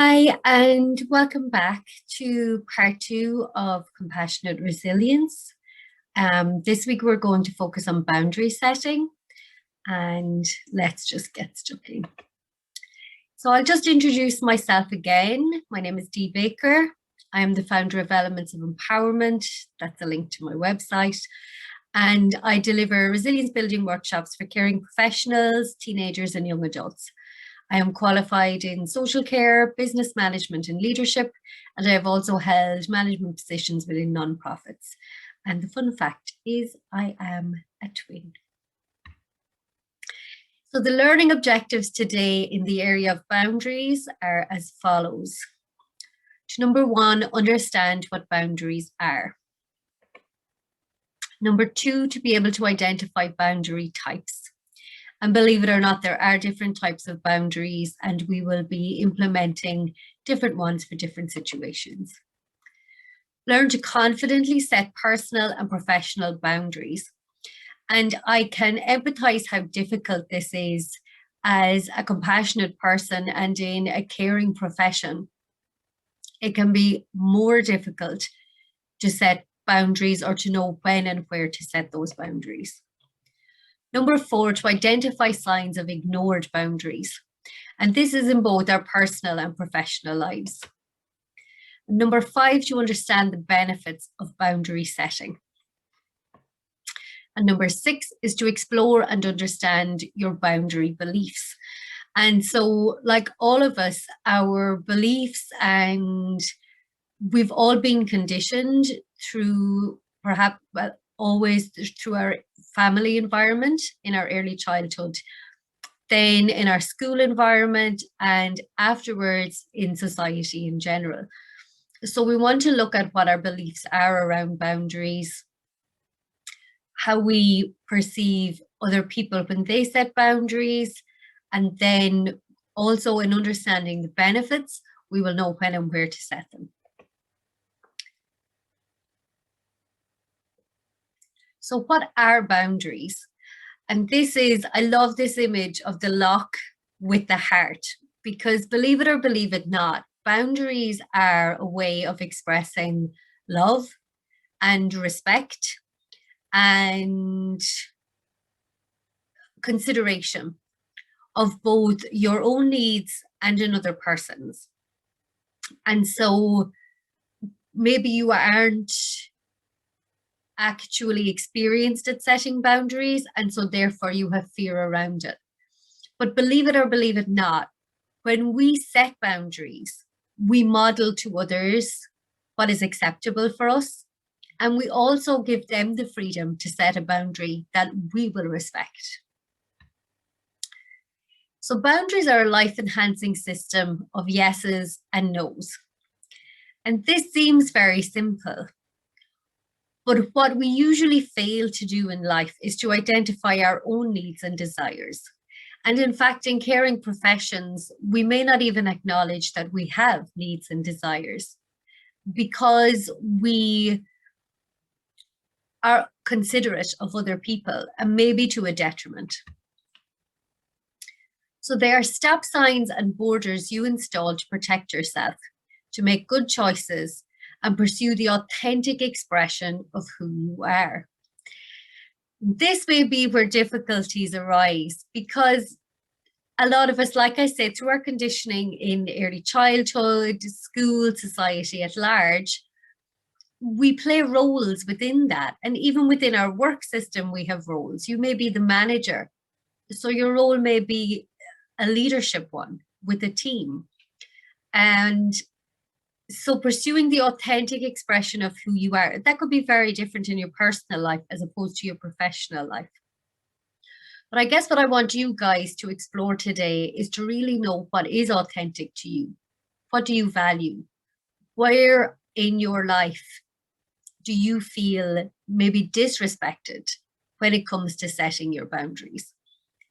Hi, and welcome back to part two of Compassionate Resilience. This week we're going to focus on boundary setting, and let's just get stuck in. So I'll just introduce myself again. My name is Dee Baker. I am the founder of Elements of Empowerment. That's a link to my website. And I deliver resilience building workshops for caring professionals, teenagers, and young adults. I am qualified in social care, business management and leadership, and I have also held management positions within nonprofits. And the fun fact is I am a twin. So the learning objectives today in the area of boundaries are as follows. Number one, understand what boundaries are. Number two, to be able to identify boundary types. And believe it or not, there are different types of boundaries, and we will be implementing different ones for different situations. Learn to confidently set personal and professional boundaries. And I can empathize how difficult this is as a compassionate person and in a caring profession. It can be more difficult to set boundaries or to know when and where to set those boundaries. Number four, to identify signs of ignored boundaries. And this is in both our personal and professional lives. Number five, to understand the benefits of boundary setting. And number six is to explore and understand your boundary beliefs. And so, like all of us, our beliefs, and we've all been conditioned through perhaps, well, always through our family environment in our early childhood, then in our school environment, and afterwards in society in general. So we want to look at what our beliefs are around boundaries, how we perceive other people when they set boundaries, and then also in understanding the benefits, we will know when and where to set them. So what are boundaries? And this is, I love this image of the lock with the heart, because believe it or believe it not, boundaries are a way of expressing love and respect and consideration of both your own needs and another person's. And so maybe you aren't actually experienced at setting boundaries, and so therefore you have fear around it. But believe it or believe it not, when we set boundaries, we model to others what is acceptable for us, and we also give them the freedom to set a boundary that we will respect. So boundaries are a life-enhancing system of yeses and nos. And this seems very simple. But what we usually fail to do in life is to identify our own needs and desires. And in fact, in caring professions, we may not even acknowledge that we have needs and desires because we are considerate of other people, and maybe to a detriment. So there are stop signs and borders you install to protect yourself, to make good choices, and pursue the authentic expression of who you are. This may be where difficulties arise because a lot of us, like I said, through our conditioning in early childhood, school, society at large, we play roles within that. And even within our work system, we have roles. You may be the manager, so your role may be a leadership one with a team. And so pursuing the authentic expression of who you are, that could be very different in your personal life as opposed to your professional life. But I guess what I want you guys to explore today is to really know what is authentic to you. What do you value? Where in your life do you feel maybe disrespected when it comes to setting your boundaries?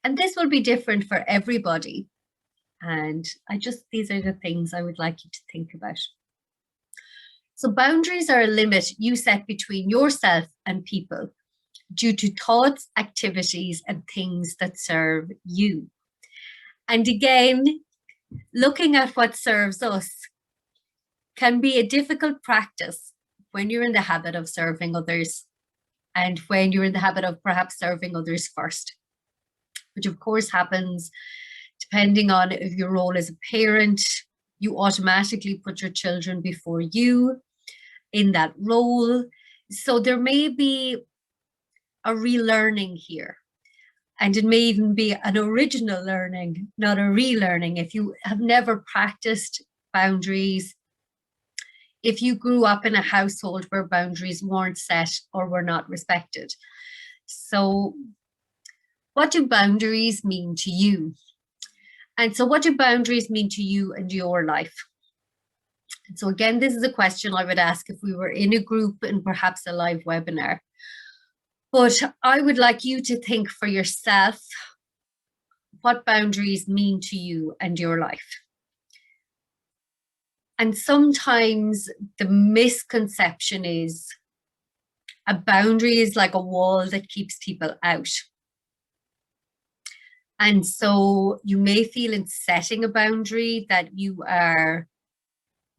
And this will be different for everybody. And these are the things I would like you to think about. So boundaries are a limit you set between yourself and people due to thoughts, activities, and things that serve you. And again, looking at what serves us can be a difficult practice when you're in the habit of serving others and when you're in the habit of perhaps serving others first, which of course happens depending on if your role as a parent, you automatically put your children before you in that role. So there may be a relearning here. And it may even be an original learning, not a relearning. If you have never practiced boundaries, if you grew up in a household where boundaries weren't set or were not respected. So what do boundaries mean to you? And so what do boundaries mean to you and your life? And so again, this is a question I would ask if we were in a group and perhaps a live webinar. But I would like you to think for yourself what boundaries mean to you and your life. And sometimes the misconception is a boundary is like a wall that keeps people out. And so you may feel in setting a boundary that you are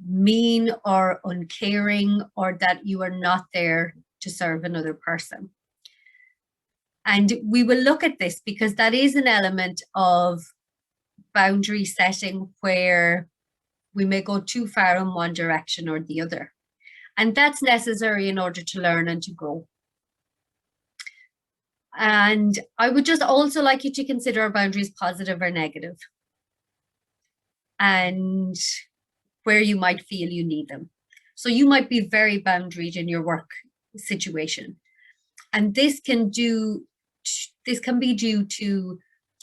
mean or uncaring, or that you are not there to serve another person. And we will look at this because that is an element of boundary setting where we may go too far in one direction or the other. And that's necessary in order to learn and to grow. And I would just also like you to consider our boundaries positive or negative, and where you might feel you need them. So you might be very boundaried in your work situation. And this can be due to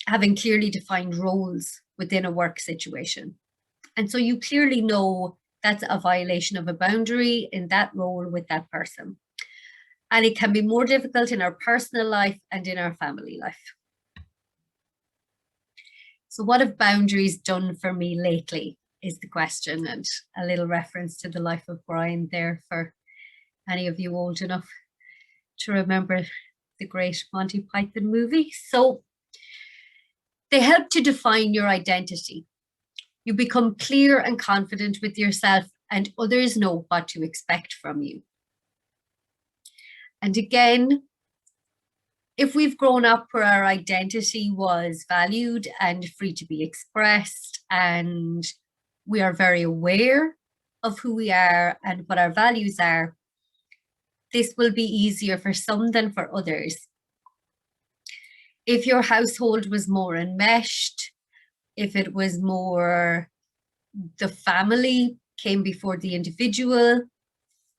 having clearly defined roles within a work situation. And so you clearly know that's a violation of a boundary in that role with that person. And it can be more difficult in our personal life and in our family life. So what have boundaries done for me lately is the question, and a little reference to the life of Brian there for any of you old enough to remember the great Monty Python movie. So they help to define your identity. You become clear and confident with yourself, and others know what to expect from you. And again, if we've grown up where our identity was valued and free to be expressed, and we are very aware of who we are and what our values are, this will be easier for some than for others. If your household was more enmeshed, if it was more the family came before the individual,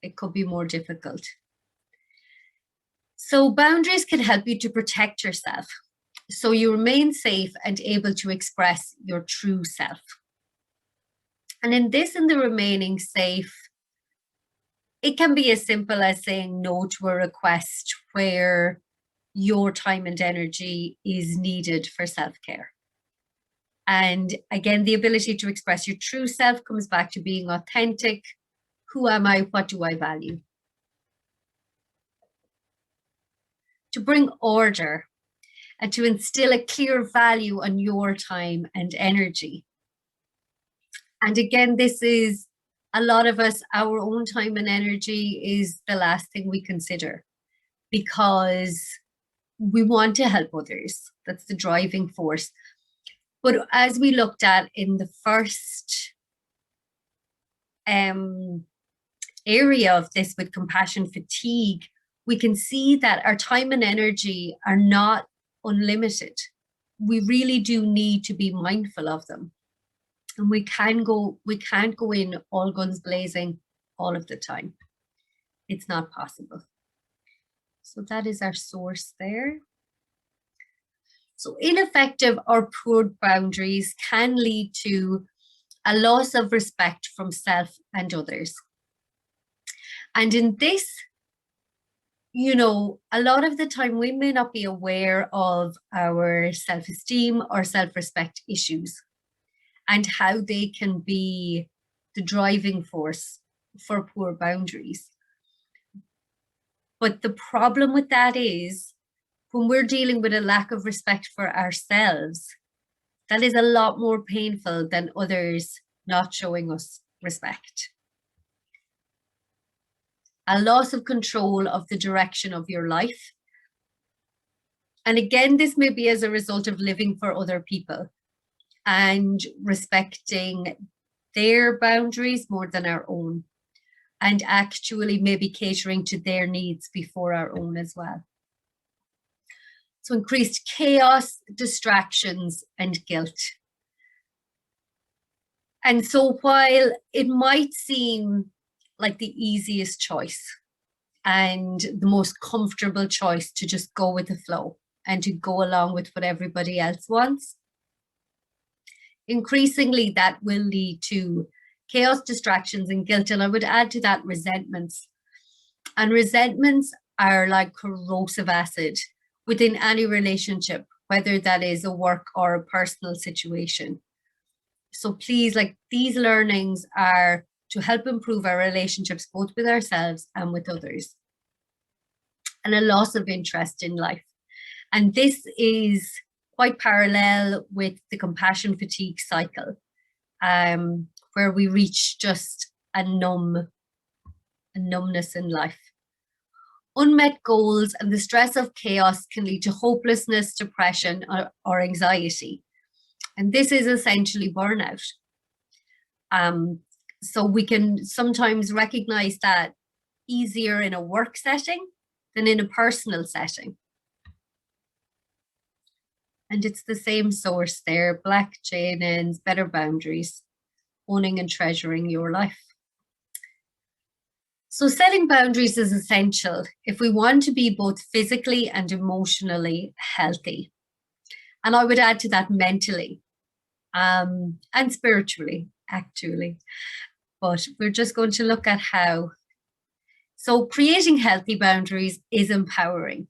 it could be more difficult. So boundaries can help you to protect yourself, so you remain safe and able to express your true self. And in the remaining safe, it can be as simple as saying no to a request where your time and energy is needed for self-care. And again, the ability to express your true self comes back to being authentic. Who am I? What do I value? To bring order and to instill a clear value on your time and energy. And again, this is a lot of us, our own time and energy is the last thing we consider because we want to help others. That's the driving force. But as we looked at in the first area of this with compassion fatigue, we can see that our time and energy are not unlimited. We really do need to be mindful of them. And we can't go in all guns blazing all of the time. It's not possible. So that is our source there. So ineffective or poor boundaries can lead to a loss of respect from self and others. And in this, you know, a lot of the time we may not be aware of our self-esteem or self-respect issues and how they can be the driving force for poor boundaries. But the problem with that is when we're dealing with a lack of respect for ourselves, That is a lot more painful than others not showing us respect. A loss of control of the direction of your life. And again, this may be as a result of living for other people and respecting their boundaries more than our own, and actually maybe catering to their needs before our own as well. So increased chaos, distractions, and guilt. And so while it might seem like the easiest choice and the most comfortable choice to just go with the flow and to go along with what everybody else wants, increasingly that will lead to chaos, distractions, and guilt. And I would add to that resentments. And resentments are like corrosive acid within any relationship, whether that is a work or a personal situation. So please, like, these learnings are to help improve our relationships, both with ourselves and with others. And a loss of interest in life. And this is quite parallel with the compassion fatigue cycle, where we reach just a numbness in life. Unmet goals and the stress of chaos can lead to hopelessness, depression, or anxiety. And this is essentially burnout. So we can sometimes recognize that easier in a work setting than in a personal setting. And it's the same source there, black chain ends, better boundaries, owning and treasuring your life. So setting boundaries is essential if we want to be both physically and emotionally healthy. And I would add to that mentally and spiritually, actually. But we're just going to look at how. So creating healthy boundaries is empowering.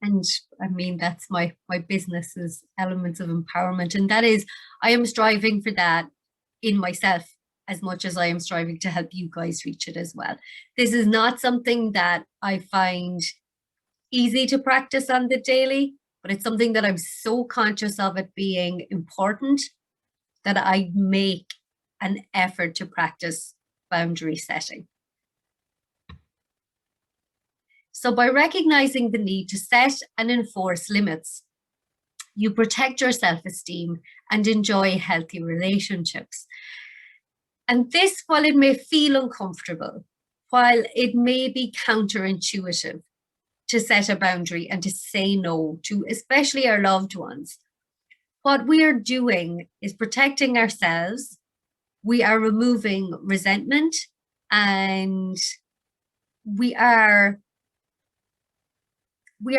And I mean, that's my business's elements of empowerment. And that is, I am striving for that in myself as much as I am striving to help you guys reach it as well. This is not something that I find easy to practice on the daily, but it's something that I'm so conscious of it being important that I make an effort to practice boundary setting. So by recognizing the need to set and enforce limits, you protect your self-esteem and enjoy healthy relationships. And this, while it may feel uncomfortable, while it may be counterintuitive to set a boundary and to say no to especially our loved ones, what we are doing is protecting ourselves. We are removing resentment, and we are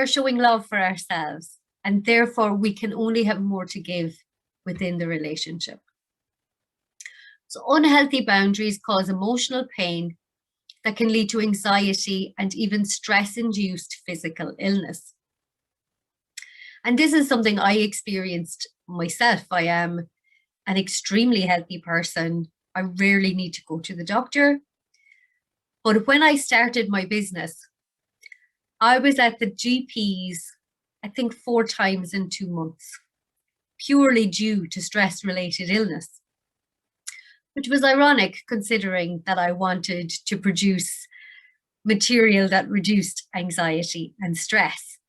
showing love for ourselves, and therefore we can only have more to give within the relationship. So unhealthy boundaries cause emotional pain that can lead to anxiety and even stress-induced physical illness. And this is something I experienced myself. I am an extremely healthy person. I rarely need to go to the doctor. But when I started my business, I was at the GP's, I think 4 times in 2 months, purely due to stress-related illness, which was ironic considering that I wanted to produce material that reduced anxiety and stress.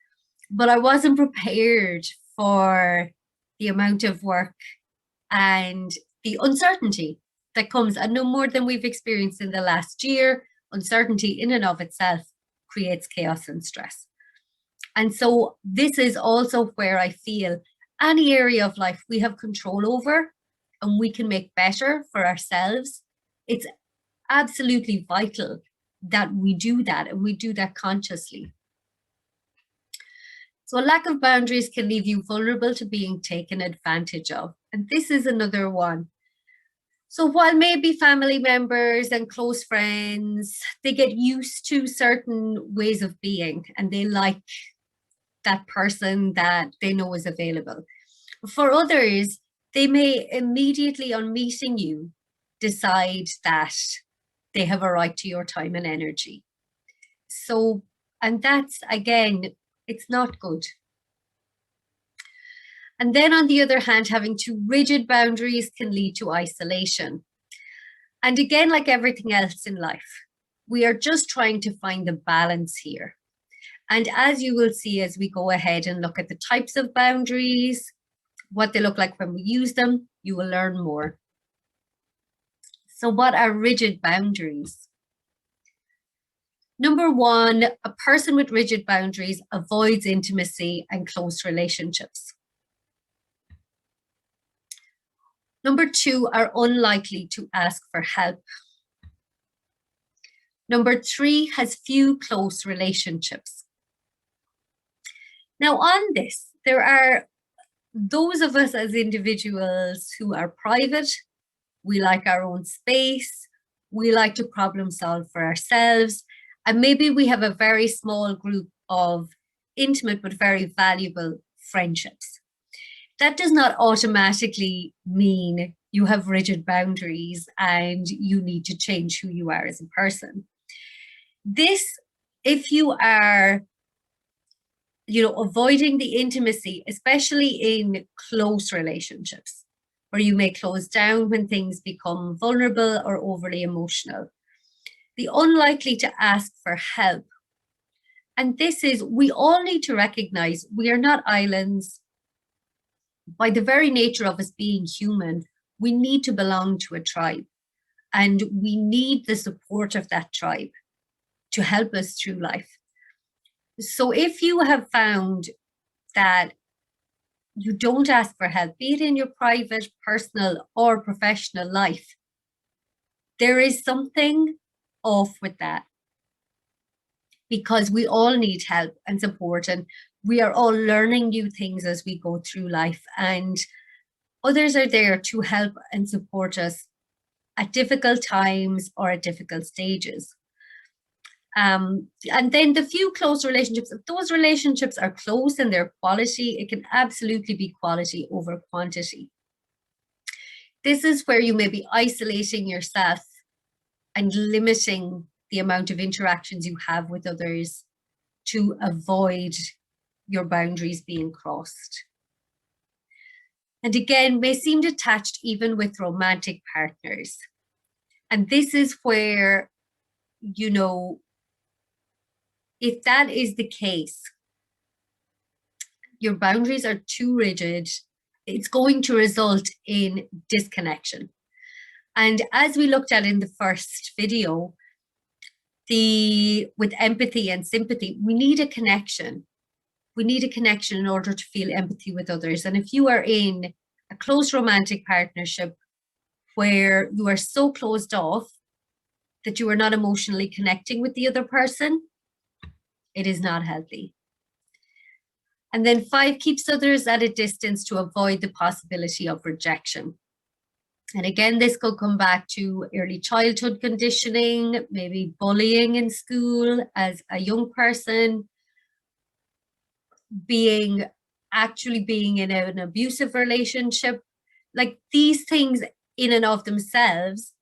But I wasn't prepared for the amount of work and the uncertainty that comes, and no more than we've experienced in the last year. Uncertainty in and of itself creates chaos and stress. And so this is also where I feel any area of life we have control over and we can make better for ourselves, it's absolutely vital that we do that, and we do that consciously. So a lack of boundaries can leave you vulnerable to being taken advantage of. And this is another one. So while maybe family members and close friends, they get used to certain ways of being and they like that person that they know is available. For others, they may immediately on meeting you decide that they have a right to your time and energy. So, and that's, again, it's not good. And then on the other hand, having too rigid boundaries can lead to isolation. And again, like everything else in life, we are just trying to find the balance here. And as you will see as we go ahead and look at the types of boundaries, what they look like when we use them, you will learn more. So what are rigid boundaries? Number one, a person with rigid boundaries avoids intimacy and close relationships. Number two, are unlikely to ask for help. Number three, has few close relationships. Now on this, there are those of us as individuals who are private. We like our own space. We like to problem solve for ourselves. And maybe we have a very small group of intimate but very valuable friendships. That does not automatically mean you have rigid boundaries and you need to change who you are as a person. This, if you are, avoiding the intimacy, especially in close relationships, where you may close down when things become vulnerable or overly emotional. The unlikely to ask for help. And this is, we all need to recognize we are not islands. By the very nature of us being human, we need to belong to a tribe. And we need the support of that tribe to help us through life. So if you have found that you don't ask for help, be it in your private, personal, or professional life, there is something off with that, because we all need help and support, and we are all learning new things as we go through life, and others are there to help and support us at difficult times or at difficult stages. And then the few close relationships, if those relationships are close and they're quality, it can absolutely be quality over quantity. This is where you may be isolating yourself and limiting the amount of interactions you have with others to avoid your boundaries being crossed. And again, may seem detached even with romantic partners. And this is where, if that is the case, your boundaries are too rigid, it's going to result in disconnection. And as we looked at in the first video, with empathy and sympathy, we need a connection. We need a connection in order to feel empathy with others. And if you are in a close romantic partnership where you are so closed off that you are not emotionally connecting with the other person, it is not healthy. And then 5, keeps others at a distance to avoid the possibility of rejection. And again, this could come back to early childhood conditioning, maybe bullying in school as a young person, being in an abusive relationship. Like, these things in and of themselves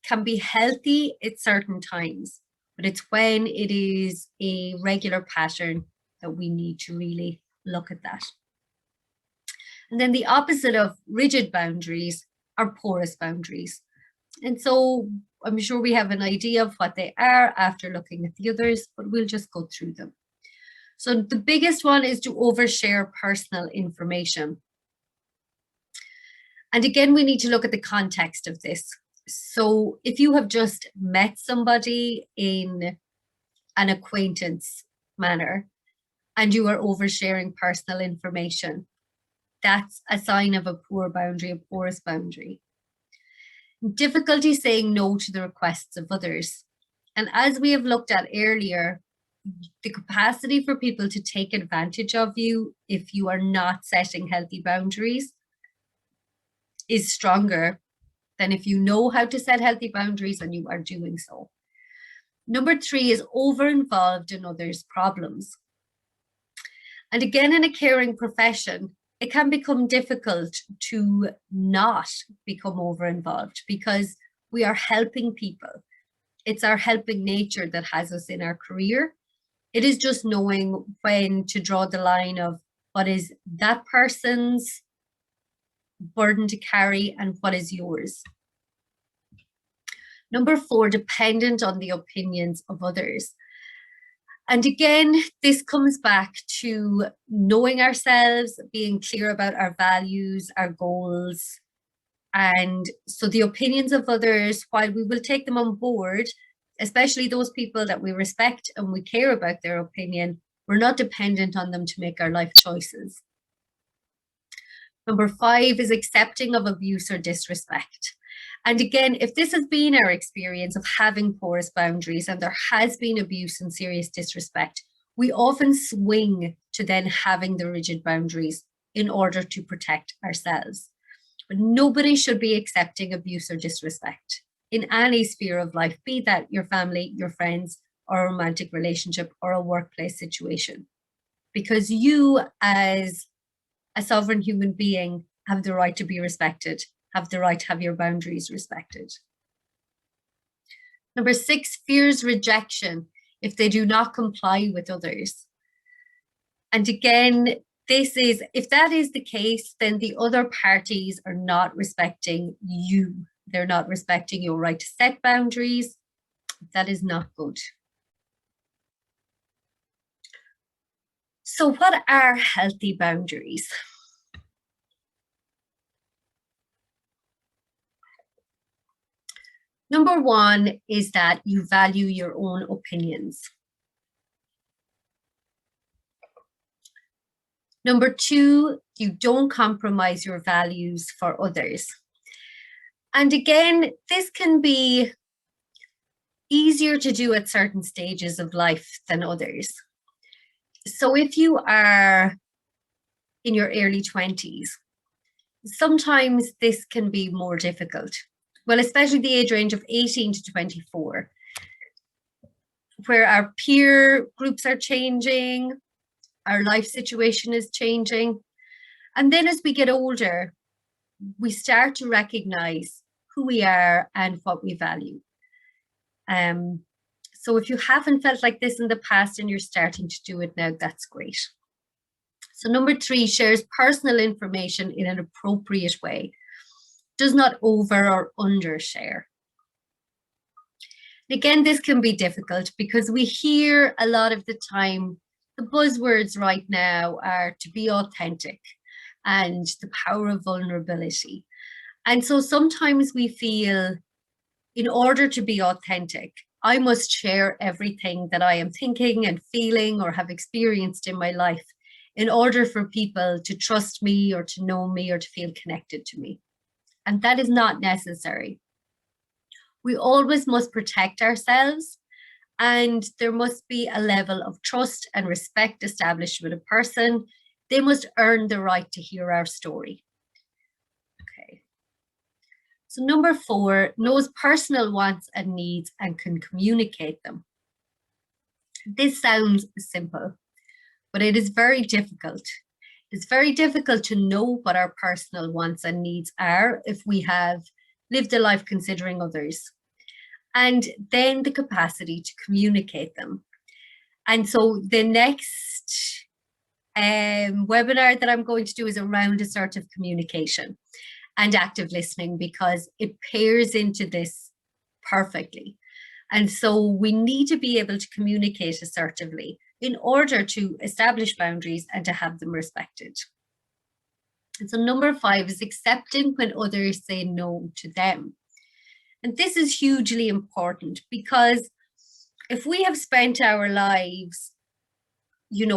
can be healthy at certain times, but it's when it is a regular pattern that we need to really look at that. And then the opposite of rigid boundaries are porous boundaries. And so I'm sure we have an idea of what they are after looking at the others, but we'll just go through them. So the biggest one is to overshare personal information. And again, we need to look at the context of this. So if you have just met somebody in an acquaintance manner and you are oversharing personal information, that's a sign of a poor boundary, a porous boundary. Difficulty saying no to the requests of others. And as we have looked at earlier, the capacity for people to take advantage of you if you are not setting healthy boundaries is stronger than if you know how to set healthy boundaries and you are doing so. Number 3 is over-involved in others' problems. And again, in a caring profession, it can become difficult to not become over-involved because we are helping people. It's our helping nature that has us in our career. It is just knowing when to draw the line of, what is that person's burden to carry and what is yours. Number 4, dependent on the opinions of others. And again, this comes back to knowing ourselves, being clear about our values, our goals. And so the opinions of others, while we will take them on board, especially those people that we respect and we care about their opinion, we're not dependent on them to make our life choices. Number 5 is accepting of abuse or disrespect. And again, if this has been our experience of having porous boundaries and there has been abuse and serious disrespect, we often swing to then having the rigid boundaries in order to protect ourselves. But nobody should be accepting abuse or disrespect in any sphere of life, be that your family, your friends, or a romantic relationship or a workplace situation. Because you, as a sovereign human being, have the right to be respected, have the right to have your boundaries respected. Number 6, fears rejection if they do not comply with others. And again, this is, if that is the case, then the other parties are not respecting you. They're not respecting your right to set boundaries. That is not good. So what are healthy boundaries? Number 1 is that you value your own opinions. Number 2, you don't compromise your values for others. And again, this can be easier to do at certain stages of life than others. So if you are in your early 20s, sometimes this can be more difficult. Well, especially the age range of 18 to 24, where our peer groups are changing, our life situation is changing. And then as we get older, we start to recognize who we are and what we value. So if you haven't felt like this in the past and you're starting to do it now, that's great. So number 3, shares personal information in an appropriate way. Does not over or under share. Again, this can be difficult because we hear a lot of the time, the buzzwords right now are to be authentic and the power of vulnerability. And so sometimes we feel, in order to be authentic, I must share everything that I am thinking and feeling or have experienced in my life in order for people to trust me or to know me or to feel connected to me. And that is not necessary. We always must protect ourselves, and there must be a level of trust and respect established with a person. They must earn the right to hear our story. Okay. So number 4, knows personal wants and needs and can communicate them. This sounds simple, but it is very difficult. It's very difficult to know what our personal wants and needs are if we have lived a life considering others, and then the capacity to communicate them. And so the next webinar that I'm going to do is around assertive communication and active listening, because it pairs into this perfectly. And so we need to be able to communicate assertively in order to establish boundaries and to have them respected. And so number 5 is accepting when others say no to them. And this is hugely important, because if we have spent our lives,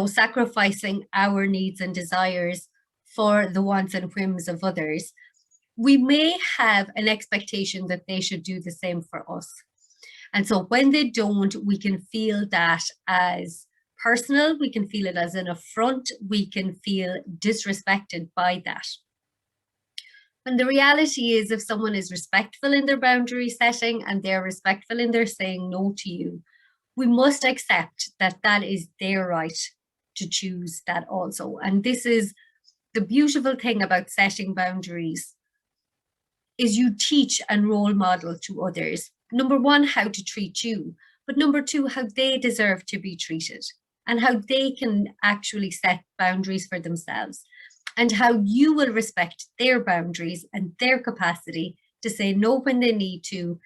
sacrificing our needs and desires for the wants and whims of others, we may have an expectation that they should do the same for us. And so when they don't, we can feel that as personal, we can feel it as an affront, we can feel disrespected by that. And the reality is, if someone is respectful in their boundary setting and they're respectful in their saying no to you, we must accept that that is their right to choose that also. And this is the beautiful thing about setting boundaries, is you teach and role model to others, number 1, how to treat you, but number 2, how they deserve to be treated. and how they can actually set boundaries for themselves, and how you will respect their boundaries and their capacity to say no when they need to.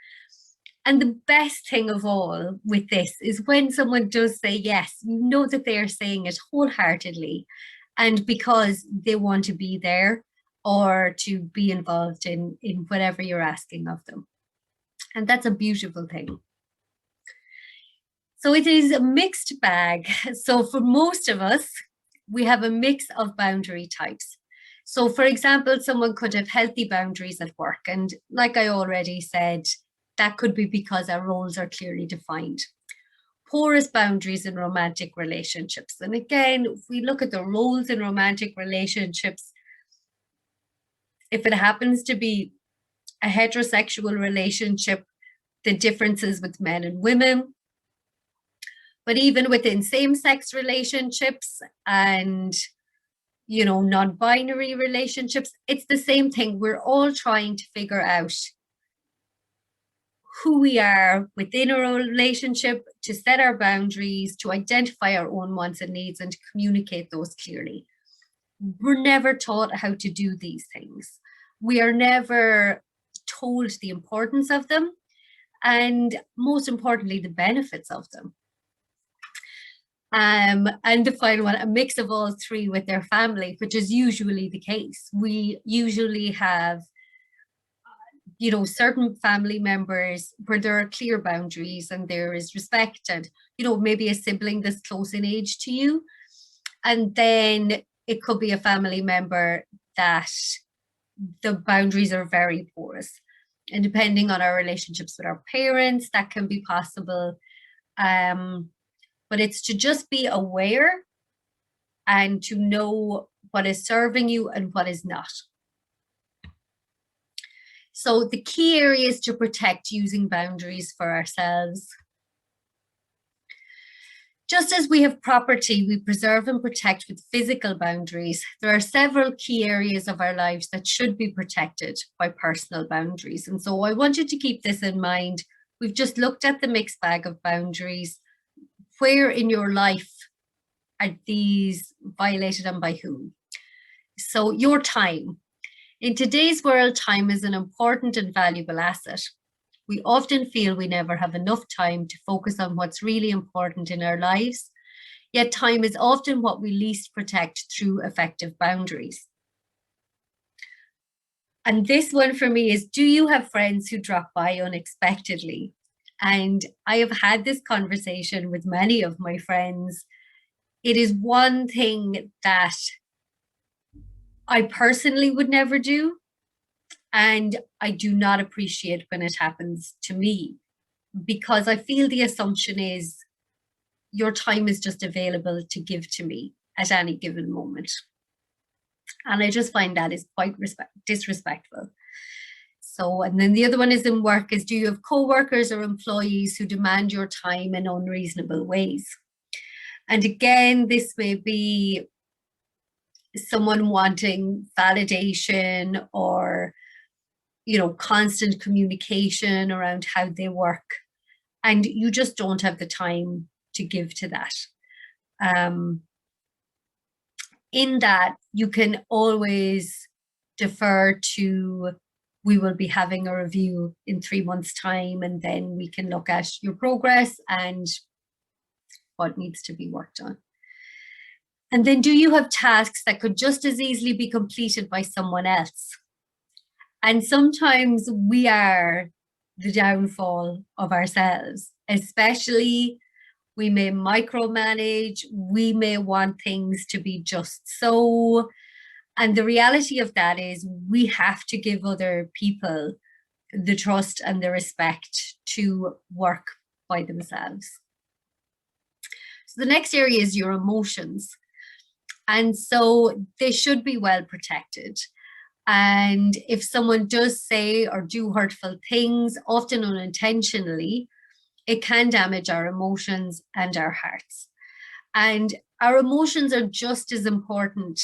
And the best thing of all with this is when someone does say yes, you know that they are saying it wholeheartedly and because they want to be there or to be involved in whatever you're asking of them. And that's a beautiful thing. So it is a mixed bag. So for most of us, we have a mix of boundary types. So for example, someone could have healthy boundaries at work. And like I already said, that could be because our roles are clearly defined. Porous boundaries in romantic relationships. And again, if we look at the roles in romantic relationships, if it happens to be a heterosexual relationship, the differences with men and women, but even within same-sex relationships and, you know, non-binary relationships, it's the same thing. We're all trying to figure out who we are within a relationship, to set our boundaries, to identify our own wants and needs, and to communicate those clearly. We're never taught how to do these things. We are never told the importance of them, and most importantly, the benefits of them. And the final one, a mix of all three with their family, which is usually the case. We usually have, you know, certain family members where there are clear boundaries and there is respect, and, you know, maybe a sibling that's close in age to you. And then it could be a family member that the boundaries are very porous. And depending on our relationships with our parents, that can be possible. But it's to just be aware and to know what is serving you and what is not. So the key areas to protect using boundaries for ourselves. Just as we have property, we preserve and protect with physical boundaries. There are several key areas of our lives that should be protected by personal boundaries. And so I want you to keep this in mind. We've just looked at the mixed bag of boundaries. Where in your life are these violated and by whom? So your time. In today's world, time is an important and valuable asset. We often feel we never have enough time to focus on what's really important in our lives, yet time is often what we least protect through effective boundaries. And this one for me is, do you have friends who drop by unexpectedly? And I have had this conversation with many of my friends. It is one thing that I personally would never do, and I do not appreciate when it happens to me, because I feel the assumption is your time is just available to give to me at any given moment. And I just find that is quite disrespectful. So, and then the other one is in work, is do you have co-workers or employees who demand your time in unreasonable ways? And again, this may be someone wanting validation or, you know, constant communication around how they work, and you just don't have the time to give to that. In that, you can always defer to, we will be having a review in 3 months' time, and then we can look at your progress and what needs to be worked on. And then, do you have tasks that could just as easily be completed by someone else? And sometimes we are the downfall of ourselves, especially we may micromanage, we may want things to be just so. And the reality of that is we have to give other people the trust and the respect to work by themselves. So the next area is your emotions. And so they should be well protected. And if someone does say or do hurtful things, often unintentionally, it can damage our emotions and our hearts. And our emotions are just as important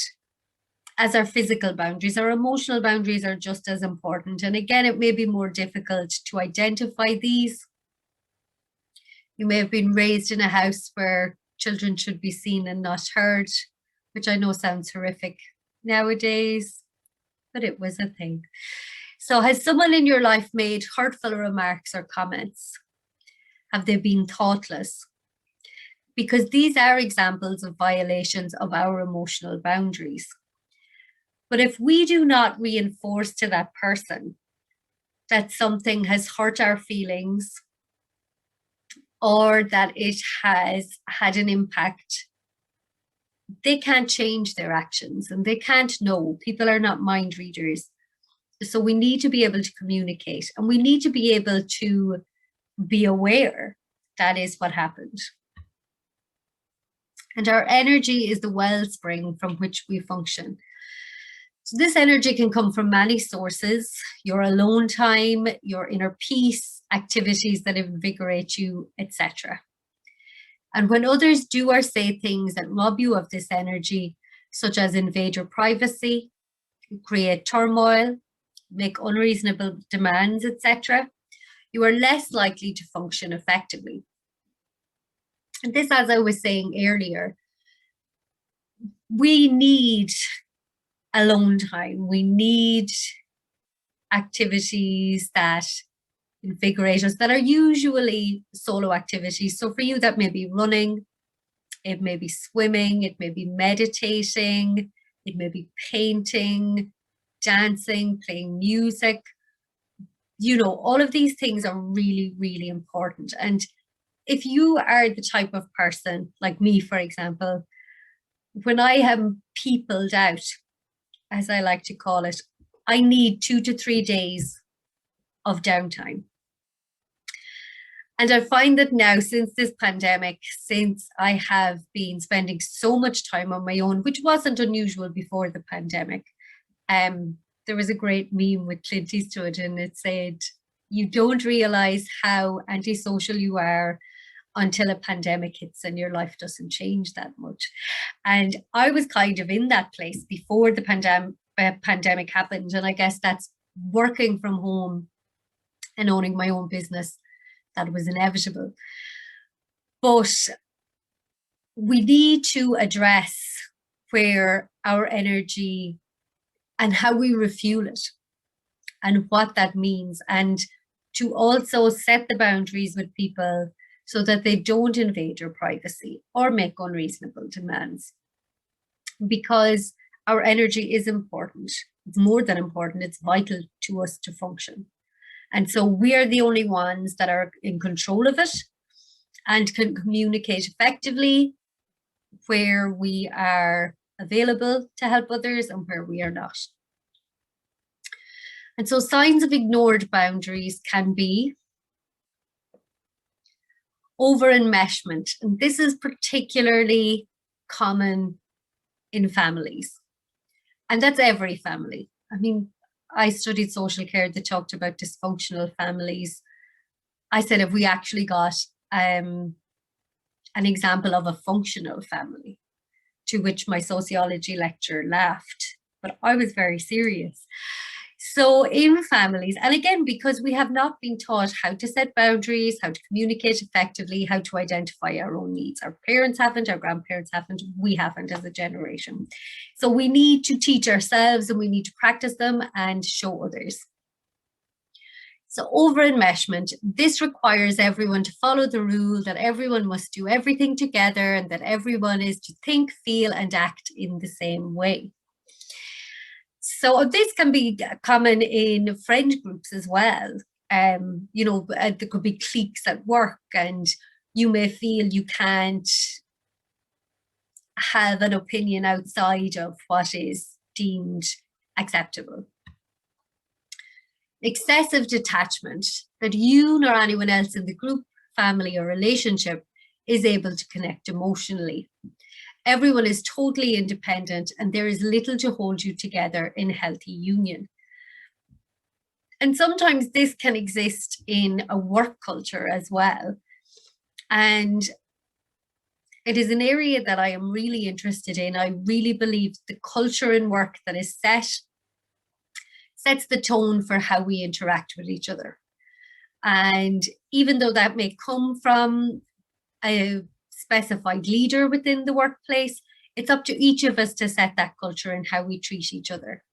as our physical boundaries. Our emotional boundaries are just as important. And again, it may be more difficult to identify these. You may have been raised in a house where children should be seen and not heard, which I know sounds horrific nowadays, but it was a thing. So has someone in your life made hurtful remarks or comments? Have they been thoughtless? Because these are examples of violations of our emotional boundaries. But if we do not reinforce to that person that something has hurt our feelings or that it has had an impact, they can't change their actions and they can't know. People are not mind readers. So we need to be able to communicate, and we need to be able to be aware that is what happened. And our energy is the wellspring from which we function. So this energy can come from many sources: your alone time, your inner peace, activities that invigorate you, etc. And when others do or say things that rob you of this energy, such as invade your privacy, create turmoil, make unreasonable demands, etc., you are less likely to function effectively. And this, as I was saying earlier, we need alone time. We need activities that invigorate us, that are usually solo activities. So for you, that may be running, it may be swimming, it may be meditating, it may be painting, dancing, playing music. You know, all of these things are really, really important. And if you are the type of person like me, for example, when I am peopled out, as I like to call it, I need 2 to 3 days of downtime. And I find that now, since this pandemic, since I have been spending so much time on my own, which wasn't unusual before the pandemic, there was a great meme with Clint Eastwood, and it said, "You don't realize how antisocial you are until a pandemic hits and your life doesn't change that much." And I was kind of in that place before the pandemic happened. And I guess that's working from home and owning my own business. That was inevitable. But we need to address where our energy and how we refuel it and what that means, and to also set the boundaries with people so that they don't invade your privacy or make unreasonable demands. Because our energy is important. It's more than important, it's vital to us to function. And so we are the only ones that are in control of it and can communicate effectively where we are available to help others and where we are not. And so signs of ignored boundaries can be over-enmeshment. And this is particularly common in families. And that's every family. I mean, I studied social care that talked about dysfunctional families. I said, if we actually got an example of a functional family, to which my sociology lecturer laughed, but I was very serious. So in families, and again, because we have not been taught how to set boundaries, how to communicate effectively, how to identify our own needs. Our parents haven't, our grandparents haven't, we haven't as a generation. So we need to teach ourselves and we need to practice them and show others. So over-enmeshment, this requires everyone to follow the rule that everyone must do everything together and that everyone is to think, feel, and act in the same way. So this can be common in friend groups as well. You know, there could be cliques at work, and you may feel you can't have an opinion outside of what is deemed acceptable. Excessive detachment, that you nor anyone else in the group, family, or relationship is able to connect emotionally. Everyone is totally independent and there is little to hold you together in healthy union. And sometimes this can exist in a work culture as well. And it is an area that I am really interested in. I really believe the culture in work that is sets the tone for how we interact with each other. And even though that may come from a specified leader within the workplace. It's up to each of us to set that culture and how we treat each other.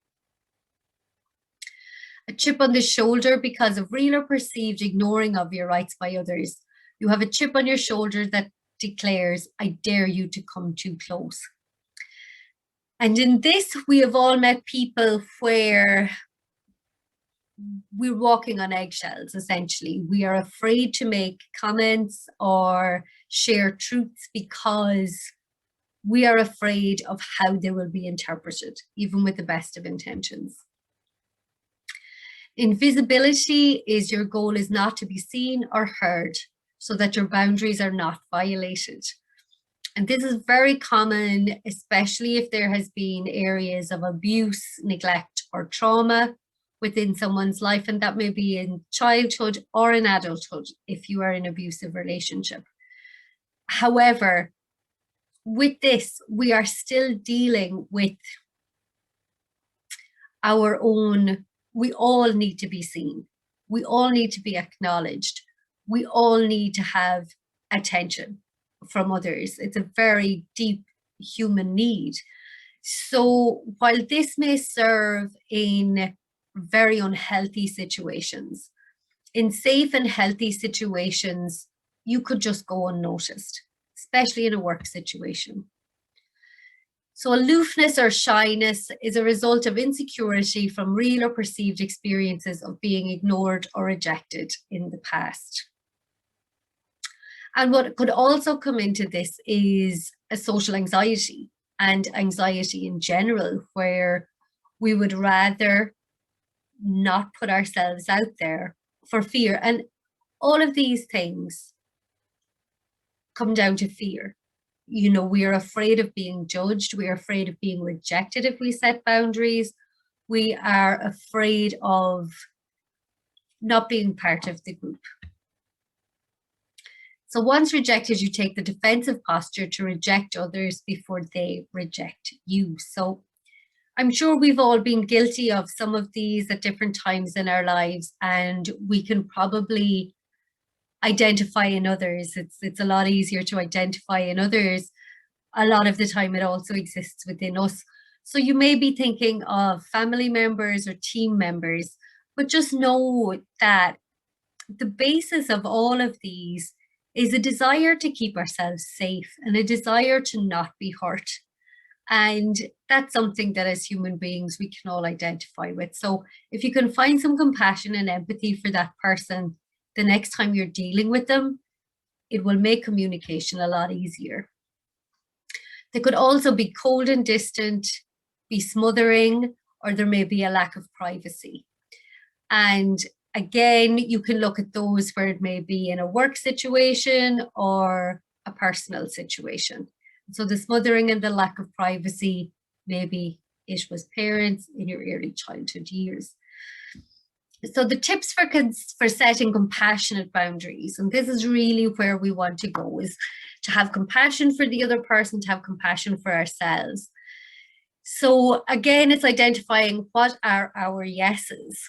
A chip on the shoulder because of real or perceived ignoring of your rights by others. You have a chip on your shoulder that declares, I dare you to come too close. And in this, we have all met people where we're walking on eggshells, essentially. We are afraid to make comments or share truths because we are afraid of how they will be interpreted, even with the best of intentions. Invisibility is your goal is not to be seen or heard so that your boundaries are not violated. And this is very common, especially if there has been areas of abuse, neglect, or trauma within someone's life, and that may be in childhood or in adulthood if you are in an abusive relationship. However, with this, we are still dealing with our own. We all need to be seen. We all need to be acknowledged. We all need to have attention from others. It's a very deep human need. So while this may serve in very unhealthy situations, in safe and healthy situations, you could just go unnoticed, especially in a work situation. So aloofness or shyness is a result of insecurity from real or perceived experiences of being ignored or rejected in the past. And what could also come into this is a social anxiety and anxiety in general, where we would rather not put ourselves out there for fear. And all of these things come down to fear. You know, we are afraid of being judged. We are afraid of being rejected if we set boundaries. We are afraid of not being part of the group. So once rejected, you take the defensive posture to reject others before they reject you. So I'm sure we've all been guilty of some of these at different times in our lives, and we can probably identify in others. It's a lot easier to identify in others. A lot of the time it also exists within us. So you may be thinking of family members or team members, but just know that the basis of all of these is a desire to keep ourselves safe and a desire to not be hurt. And that's something that as human beings, we can all identify with. So if you can find some compassion and empathy for that person, the next time you're dealing with them, it will make communication a lot easier. They could also be cold and distant, be smothering, or there may be a lack of privacy. And again, you can look at those where it may be in a work situation or a personal situation. So the smothering and the lack of privacy, maybe it was parents in your early childhood years. So the tips for setting compassionate boundaries, and this is really where we want to go, is to have compassion for the other person, to have compassion for ourselves. So again, it's identifying what are our yeses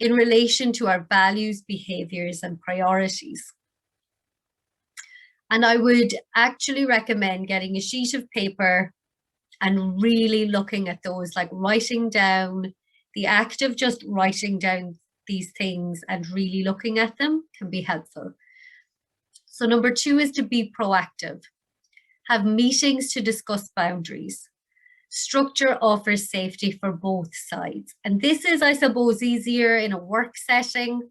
in relation to our values, behaviors, and priorities. And I would actually recommend getting a sheet of paper and really looking at those, like writing down. The act of just writing down these things and really looking at them can be helpful. So number 2 is to be proactive. Have meetings to discuss boundaries. Structure offers safety for both sides. And this is, I suppose, easier in a work setting.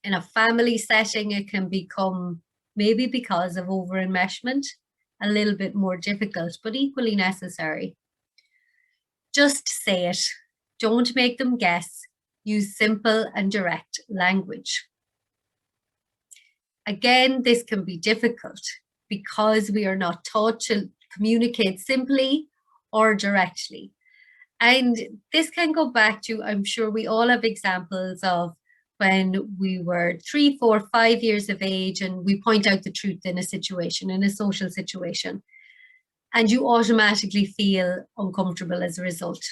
In a family setting, it can become, maybe because of over-enmeshment, a little bit more difficult, but equally necessary. Just say it. Don't make them guess. Use simple and direct language. Again, this can be difficult because we are not taught to communicate simply or directly. And this can go back to, I'm sure we all have examples of when we were 3, 4, 5 years of age and we point out the truth in a situation, in a social situation, and you automatically feel uncomfortable as a result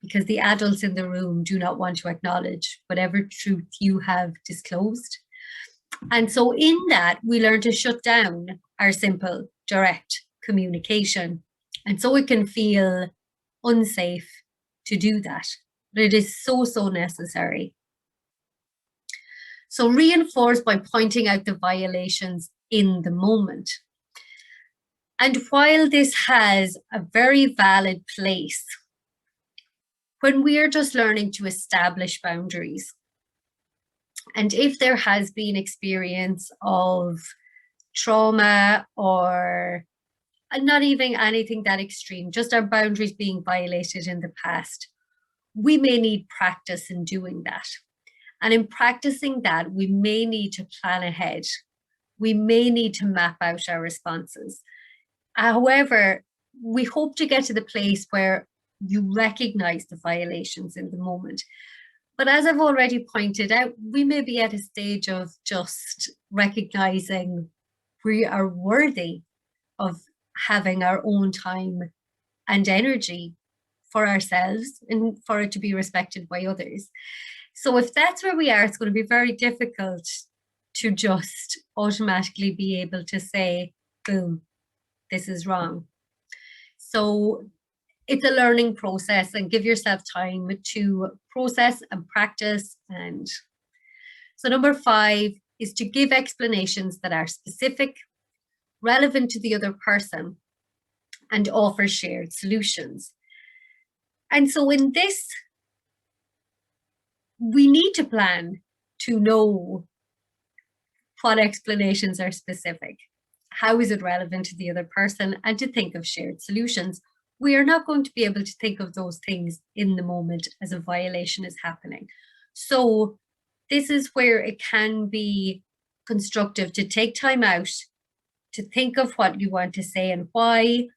because the adults in the room do not want to acknowledge whatever truth you have disclosed. And so in that, we learn to shut down our simple, direct communication. And so it can feel unsafe to do that, but it is so, so necessary. So reinforce by pointing out the violations in the moment. And while this has a very valid place, when we are just learning to establish boundaries, and if there has been experience of trauma or not even anything that extreme, just our boundaries being violated in the past, we may need practice in doing that. And in practicing that, we may need to plan ahead. We may need to map out our responses. However, we hope to get to the place where you recognize the violations in the moment. But as I've already pointed out, we may be at a stage of just recognizing we are worthy of having our own time and energy for ourselves and for it to be respected by others. So if that's where we are, it's going to be very difficult to just automatically be able to say, boom, this is wrong. So it's a learning process, and give yourself time to process and practice. And so number 5 is to give explanations that are specific, relevant to the other person, and offer shared solutions. And so in this, we need to plan to know what explanations are specific, how is it relevant to the other person, and to think of shared solutions. We are not going to be able to think of those things in the moment as a violation is happening. So this is where it can be constructive to take time out, to think of what you want to say and why,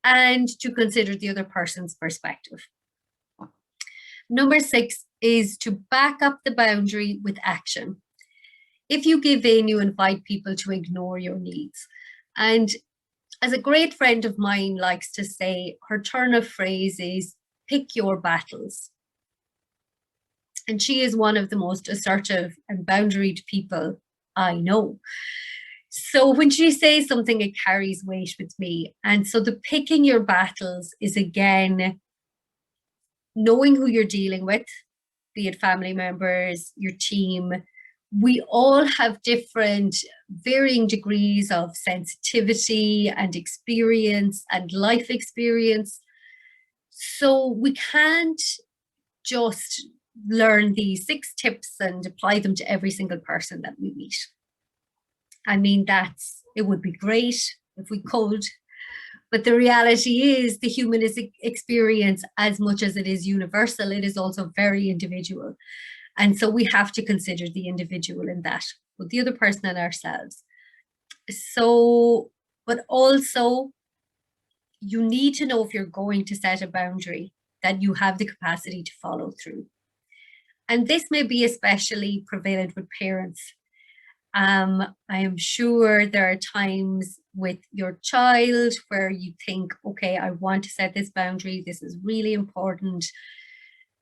and to consider the other person's perspective. Number 6 is to back up the boundary with action. If you give in, you invite people to ignore your needs. And as a great friend of mine likes to say, her turn of phrase is, pick your battles. And she is one of the most assertive and boundaried people I know. So when she says something, it carries weight with me. And so the picking your battles is, again, knowing who you're dealing with, be it family members, your team. We all have different varying degrees of sensitivity and experience and life experience. So we can't just learn these 6 tips and apply them to every single person that we meet. I mean, it would be great if we could, but the reality is the human experience, as much as it is universal, it is also very individual. And so we have to consider the individual in that, with the other person and ourselves. So, but also you need to know, if you're going to set a boundary, that you have the capacity to follow through. And this may be especially prevalent with parents. I am sure there are times with your child where you think, okay, I want to set this boundary. This is really important,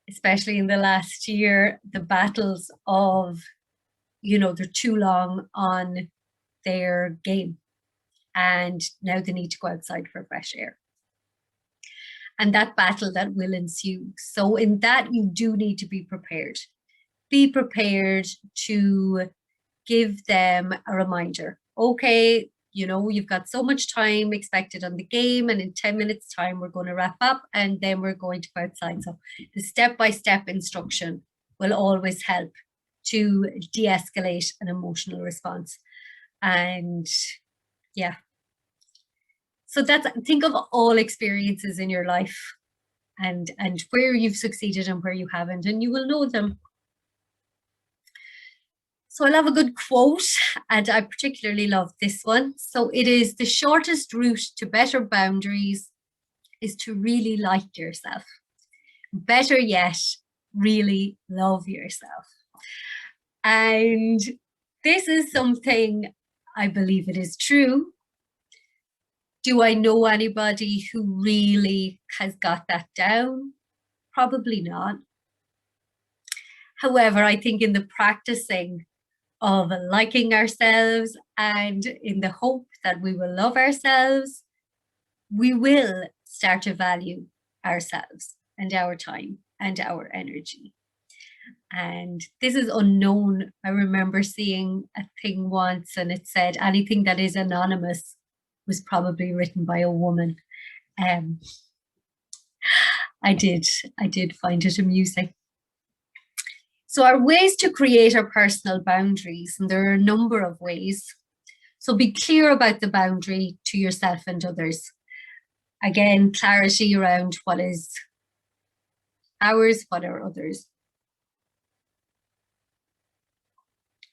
especially in the last year, the battles of, they're too long on their game and now they need to go outside for fresh air. And that battle that will ensue. So in that, you do need to be prepared. Be prepared to give them a reminder. Okay, you've got so much time expected on the game, and in 10 minutes time, we're going to wrap up and then we're going to go outside. So the step-by-step instruction will always help to de-escalate an emotional response. And yeah. So think of all experiences in your life and where you've succeeded and where you haven't, and you will know them. So I love a good quote, and I particularly love this one. So it is, the shortest route to better boundaries is to really like yourself. Better yet, really love yourself. And this is something I believe it is true. Do I know anybody who really has got that down? Probably not. However, I think in the practicing of liking ourselves and in the hope that we will love ourselves, we will start to value ourselves and our time and our energy. And this is unknown. I remember seeing a thing once and it said anything that is anonymous was probably written by a woman. I did find it amusing. So our ways to create our personal boundaries, and there are a number of ways. So be clear about the boundary to yourself and others. Again, clarity around what is ours, what are others.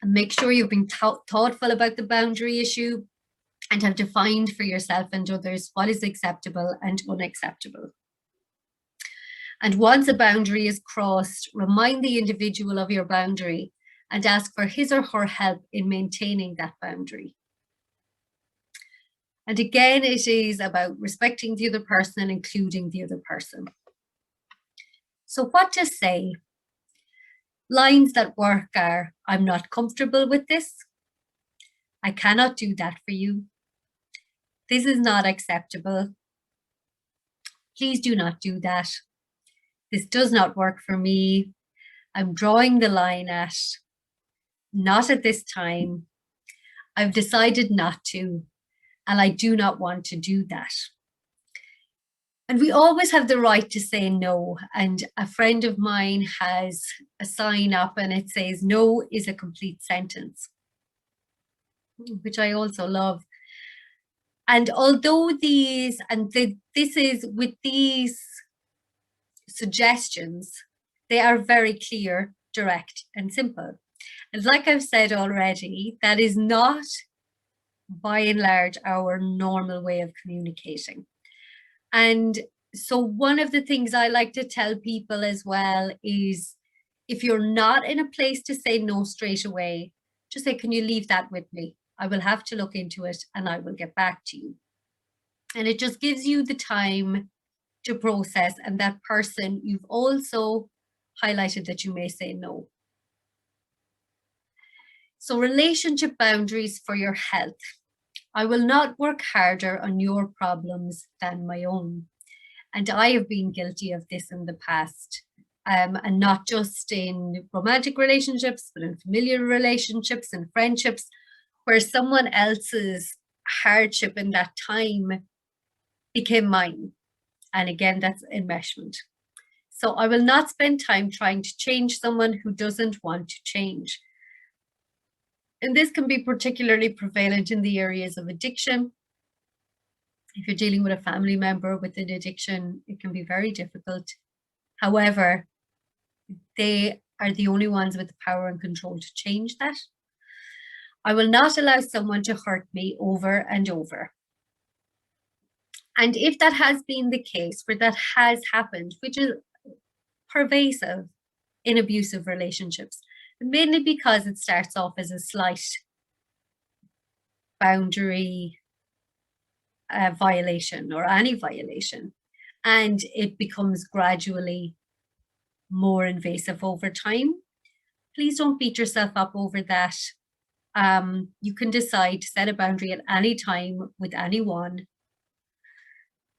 And make sure you've been thoughtful about the boundary issue and have defined for yourself and others what is acceptable and unacceptable. And once a boundary is crossed, remind the individual of your boundary and ask for his or her help in maintaining that boundary. And again, it is about respecting the other person and including the other person. So what to say? Lines that work are, I'm not comfortable with this. I cannot do that for you. This is not acceptable. Please do not do that. This does not work for me. I'm drawing the line at, not at this time. I've decided not to, and I do not want to do that. And we always have the right to say no. And a friend of mine has a sign up and it says, no is a complete sentence, which I also love. And although this is with these suggestions, they are very clear, direct, and simple. And like I've said already, that is not, by and large, our normal way of communicating. And so one of the things I like to tell people as well is, if you're not in a place to say no straight away, just say, can you leave that with me? I will have to look into it and I will get back to you. And it just gives you the time to process, and that person, you've also highlighted that you may say no. So relationship boundaries for your health. I will not work harder on your problems than my own. And I have been guilty of this in the past, and not just in romantic relationships, but in familiar relationships and friendships, where someone else's hardship in that time became mine. And again, that's enmeshment. So I will not spend time trying to change someone who doesn't want to change. And this can be particularly prevalent in the areas of addiction. If you're dealing with a family member with an addiction, it can be very difficult. However, they are the only ones with the power and control to change that. I will not allow someone to hurt me over and over. And if that has been the case, where that has happened, which is pervasive in abusive relationships, mainly because it starts off as a slight boundary violation or any violation, and it becomes gradually more invasive over time. Please don't beat yourself up over that. You can decide to set a boundary at any time with anyone.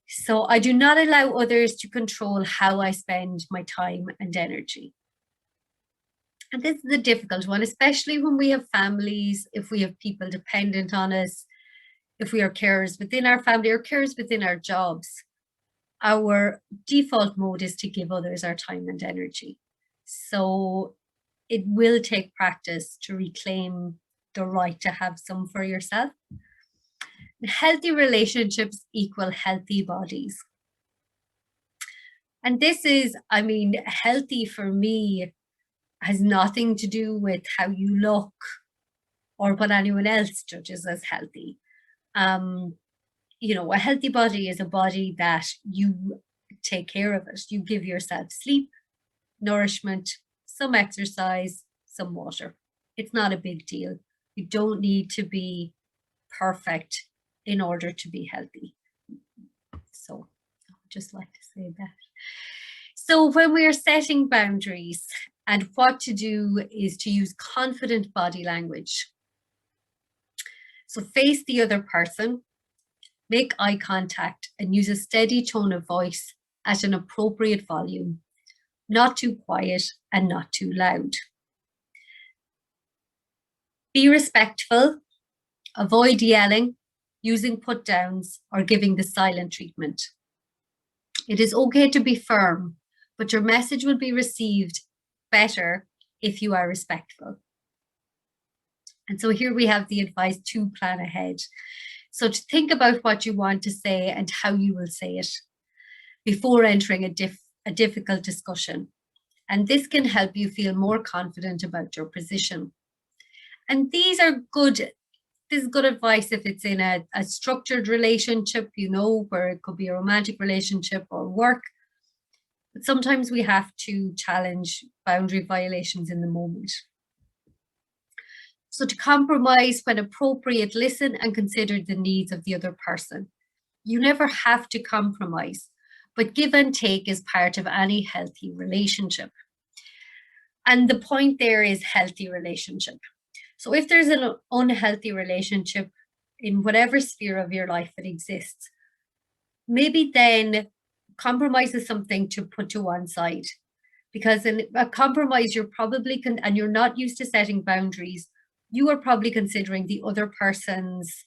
So I do not allow others to control how I spend my time and energy. And this is a difficult one, especially when we have families, if we have people dependent on us, if we are carers within our family or carers within our jobs. Our default mode is to give others our time and energy. So it will take practice to reclaim the right to have some for yourself. Healthy relationships equal healthy bodies. And this is, I mean, healthy for me has nothing to do with how you look or what anyone else judges as healthy. You know, a healthy body is a body that you take care of it. You give yourself sleep, nourishment, some exercise, some water. It's not a big deal. You don't need to be perfect in order to be healthy. So I would just like to say that. So when we are setting boundaries, And what to do is to use confident body language. So face the other person, make eye contact, and use a steady tone of voice at an appropriate volume, not too quiet and not too loud. Be respectful, avoid yelling, using put downs, or giving the silent treatment. It is okay to be firm, but your message will be received better if you are respectful. And so here we have the advice to plan ahead. So to think about what you want to say and how you will say it before entering a difficult discussion. And this can help you feel more confident about your position. And these are good. This is good advice if it's in a structured relationship, you know, where it could be a romantic relationship or work. But sometimes we have to challenge boundary violations in the moment. So to compromise when appropriate, listen and consider the needs of the other person. You never have to compromise, but give and take is part of any healthy relationship. And the point there is healthy relationship. So if there's an unhealthy relationship in whatever sphere of your life it exists, maybe then compromise is something to put to one side. Because in a compromise, you're probably, and you're not used to setting boundaries, you are probably considering the other person's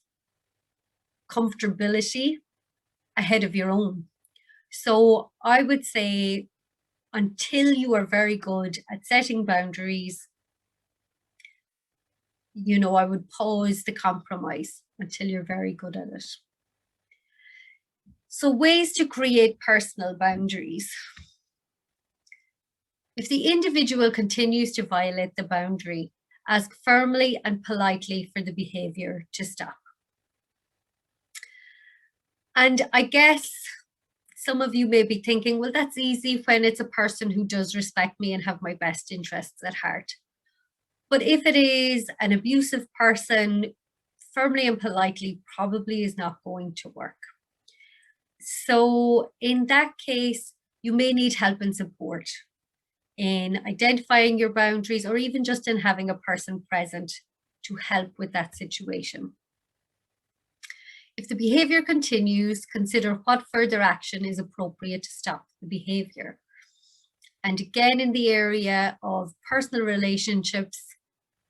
comfortability ahead of your own. So I would say until you are very good at setting boundaries, you know, I would pause the compromise until you're very good at it. So ways to create personal boundaries. If the individual continues to violate the boundary, ask firmly and politely for the behavior to stop. And I guess some of you may be thinking, well, that's easy when it's a person who does respect me and have my best interests at heart. But if it is an abusive person, firmly and politely probably is not going to work. So in that case, you may need help and support in identifying your boundaries, or even just in having a person present to help with that situation. If the behavior continues, consider what further action is appropriate to stop the behavior. And again, in the area of personal relationships,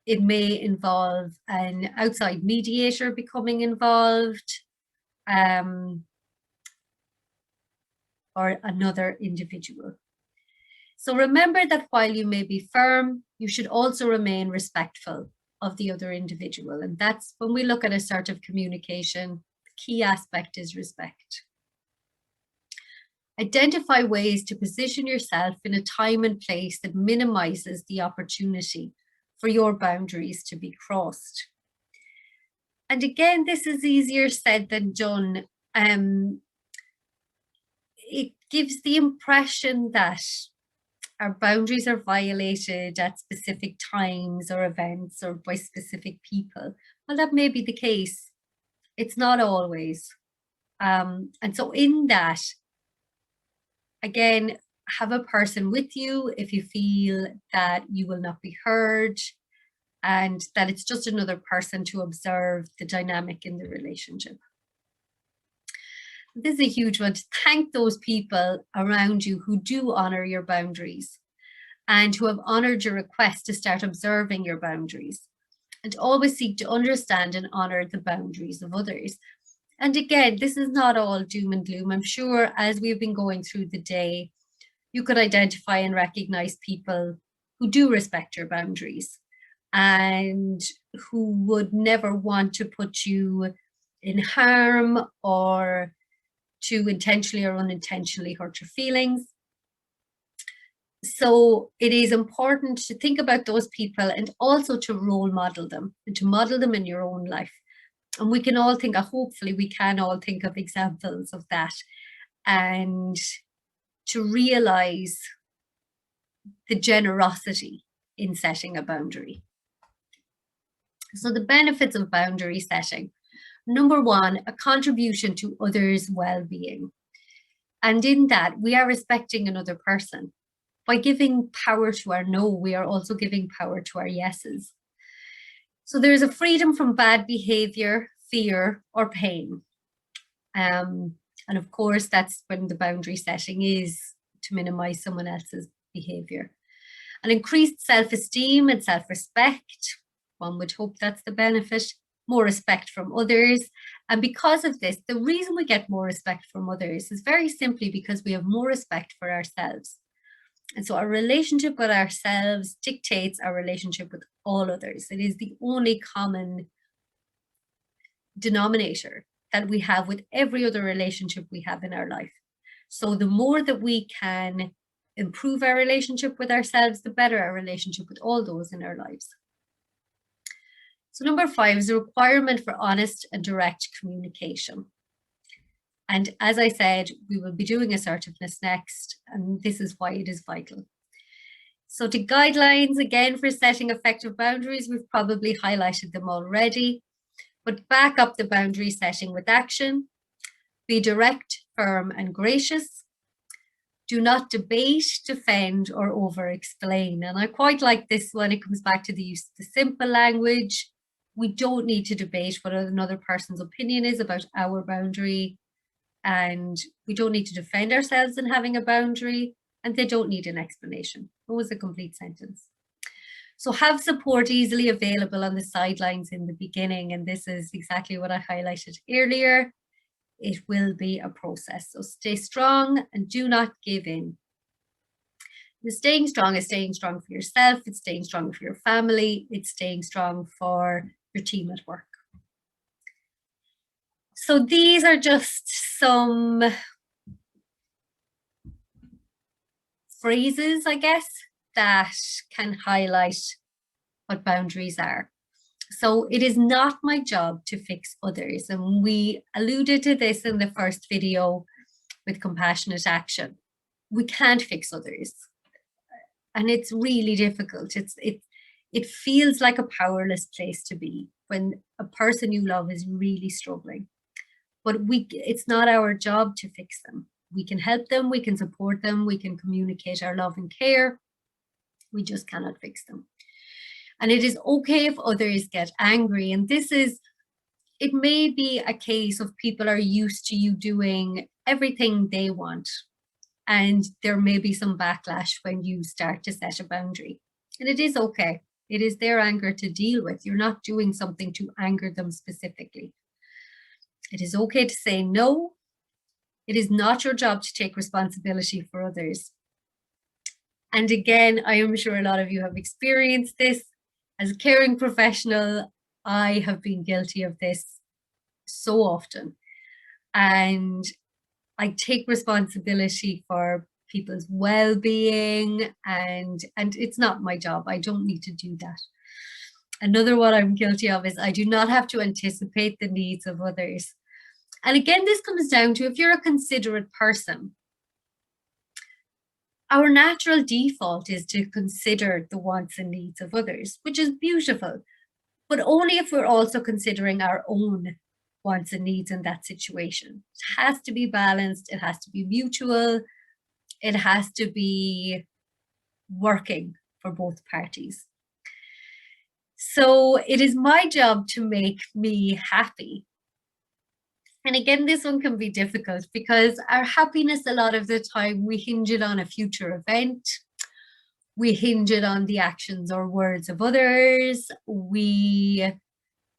it may involve an outside mediator becoming involved, or another individual. So remember that while you may be firm, you should also remain respectful of the other individual. And that's when we look at assertive communication, the key aspect is respect. Identify ways to position yourself in a time and place that minimizes the opportunity for your boundaries to be crossed. And again, this is easier said than done. It gives the impression that our boundaries are violated at specific times or events or by specific people. Well, that may be the case. It's not always. And so in that, again, have a person with you if you feel that you will not be heard and that it's just another person to observe the dynamic in the relationship. This is a huge one, to thank those people around you who do honor your boundaries and who have honored your request to start observing your boundaries, and always seek to understand and honor the boundaries of others. And again, this is not all doom and gloom. I'm sure as we've been going through the day, you could identify and recognize people who do respect your boundaries and who would never want to put you in harm or to intentionally or unintentionally hurt your feelings. So it is important to think about those people and also to role model them and to model them in your own life. And we can all think, hopefully we can all think of examples of that, and to realize the generosity in setting a boundary. So the benefits of boundary setting. Number one, a contribution to others' well-being. And in that, we are respecting another person. By giving power to our no, we are also giving power to our yeses. So there is a freedom from bad behavior, fear, or pain. And of course, that's when the boundary setting is to minimize someone else's behavior. An increased self-esteem and self-respect, one would hope that's the benefit, more respect from others. And because of this, the reason we get more respect from others is very simply because we have more respect for ourselves. And so our relationship with ourselves dictates our relationship with all others. It is the only common denominator that we have with every other relationship we have in our life. So the more that we can improve our relationship with ourselves, the better our relationship with all those in our lives. So number 5 is a requirement for honest and direct communication. And as I said, we will be doing assertiveness next, and this is why it is vital. So to guidelines, again, for setting effective boundaries, we've probably highlighted them already, but back up the boundary setting with action. Be direct, firm, and gracious. Do not debate, defend, or over-explain. And I quite like this one. It comes back to the use of the simple language. We don't need to debate what another person's opinion is about our boundary. And we don't need to defend ourselves in having a boundary. And they don't need an explanation. It was a complete sentence. So have support easily available on the sidelines in the beginning. And this is exactly what I highlighted earlier. It will be a process. So stay strong and do not give in. The staying strong is staying strong for yourself. It's staying strong for your family. It's staying strong for your team at work. So these are just some phrases, I guess, that can highlight what boundaries are. So it is not my job to fix others. And we alluded to this in the first video with compassionate action. We can't fix others. And it's really difficult. It feels like a powerless place to be when a person you love is really struggling. But it's not our job to fix them. We can help them, we can support them, we can communicate our love and care. We just cannot fix them. And it is okay if others get angry. And it may be a case of people are used to you doing everything they want. And there may be some backlash when you start to set a boundary. And it is okay. It is their anger to deal with. You're not doing something to anger them specifically. It is okay to say no. It is not your job to take responsibility for others. And again, I am sure a lot of you have experienced this. As a caring professional, I have been guilty of this so often. And I take responsibility for people's well-being, and it's not my job. I don't need to do that. Another one I'm guilty of is I do not have to anticipate the needs of others. And again, this comes down to if you're a considerate person, our natural default is to consider the wants and needs of others, which is beautiful, but only if we're also considering our own wants and needs in that situation. It has to be balanced, it has to be mutual, it has to be working for both parties. So it is my job to make me happy. And again, this one can be difficult because our happiness, a lot of the time, we hinge it on a future event. We hinge it on the actions or words of others. Maybe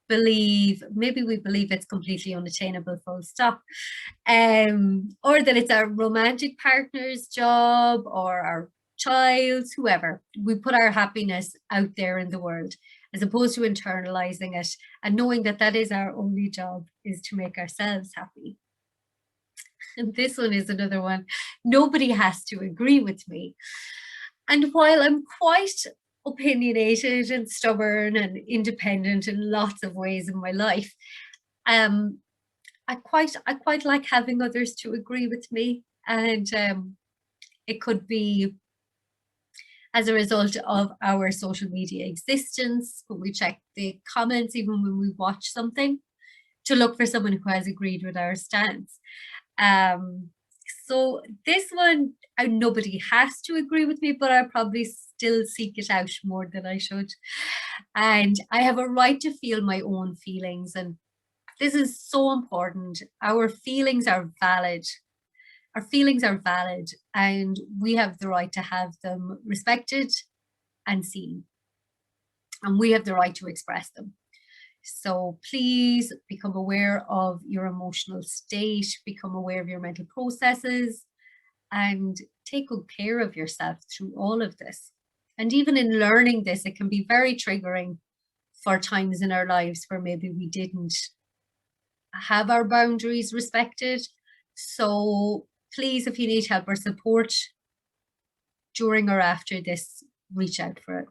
we believe it's completely unattainable, full stop. Or that it's our romantic partner's job or our child's, whoever. We put our happiness out there in the world, as opposed to internalizing it and knowing that that is our only job, is to make ourselves happy. And this one is another one. Nobody has to agree with me. And while I'm quite opinionated and stubborn and independent in lots of ways in my life, I quite like having others to agree with me. And it could be as a result of our social media existence, when we check the comments, even when we watch something, to look for someone who has agreed with our stance. So this one, nobody has to agree with me, but I probably still seek it out more than I should. And I have a right to feel my own feelings. And this is so important. Our feelings are valid. Our feelings are valid, and we have the right to have them respected and seen. And we have the right to express them. So please become aware of your emotional state, become aware of your mental processes, and take good care of yourself through all of this. And even in learning this, it can be very triggering for times in our lives where maybe we didn't have our boundaries respected. So please, if you need help or support during or after this, reach out for it.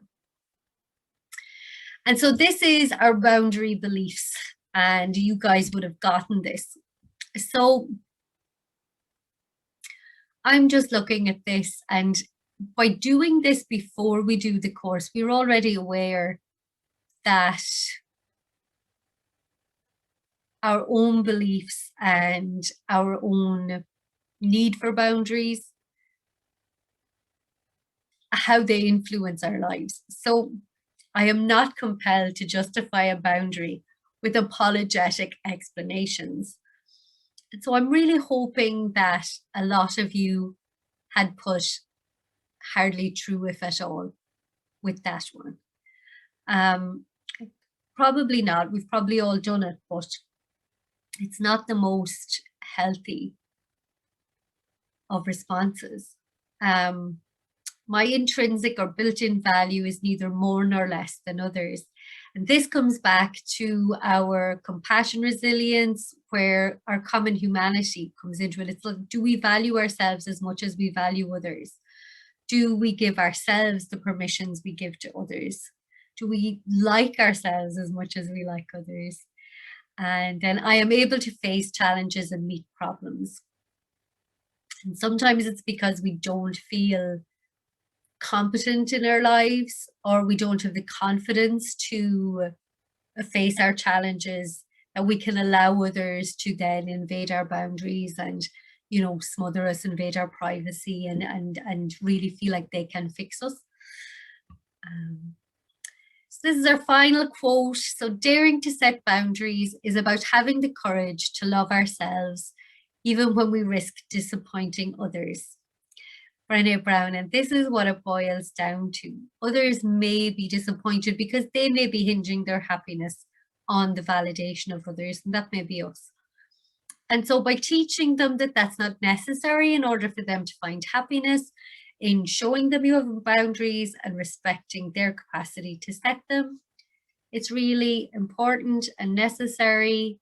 And so this is our boundary beliefs, and you guys would have gotten this. So I'm just looking at this, and by doing this before we do the course, we're already aware that our own beliefs and our own need for boundaries, how they influence our lives. So I am not compelled to justify a boundary with apologetic explanations. And so I'm really hoping that a lot of you had put hardly true, if at all, with that one. Probably not. We've probably all done it, but it's not the most healthy of responses. My intrinsic or built-in value is neither more nor less than others. And this comes back to our compassion resilience, where our common humanity comes into it. It's like, do we value ourselves as much as we value others? Do we give ourselves the permissions we give to others? Do we like ourselves as much as we like others? And then I am able to face challenges and meet problems. And sometimes it's because we don't feel competent in our lives, or we don't have the confidence to face our challenges, that we can allow others to then invade our boundaries and, you know, smother us, invade our privacy, and really feel like they can fix us. So this is our final quote. So daring to set boundaries is about having the courage to love ourselves, even when we risk disappointing others. Brené Brown, and this is what it boils down to. Others may be disappointed because they may be hinging their happiness on the validation of others, and that may be us. And so by teaching them that that's not necessary in order for them to find happiness, in showing them you have boundaries and respecting their capacity to set them, it's really important and necessary,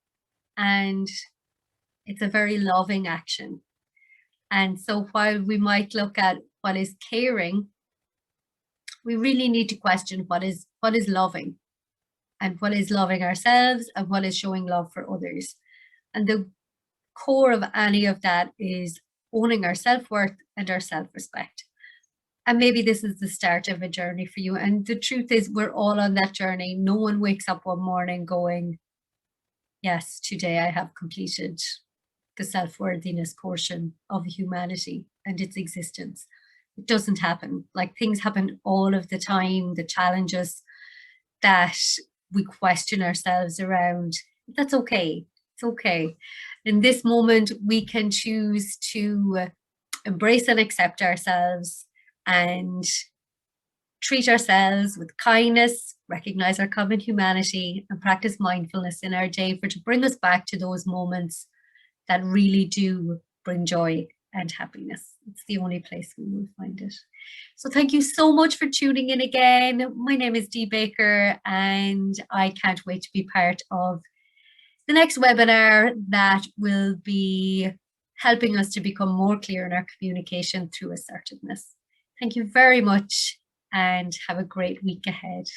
and it's a very loving action. And so while we might look at what is caring, we really need to question what is loving, and what is loving ourselves, and what is showing love for others. And the core of any of that is owning our self-worth and our self-respect. And maybe this is the start of a journey for you. And the truth is, we're all on that journey. No one wakes up one morning going, yes, today I have completed the self-worthiness portion of humanity and its existence. It doesn't happen. Like, things happen all of the time, the challenges that we question ourselves around. That's okay. It's okay. In this moment, we can choose to embrace and accept ourselves and treat ourselves with kindness, recognize our common humanity, and practice mindfulness in our day to bring us back to those moments that really do bring joy and happiness. It's the only place we will find it. So thank you so much for tuning in again. My name is Dee Baker, and I can't wait to be part of the next webinar that will be helping us to become more clear in our communication through assertiveness. Thank you very much, and have a great week ahead.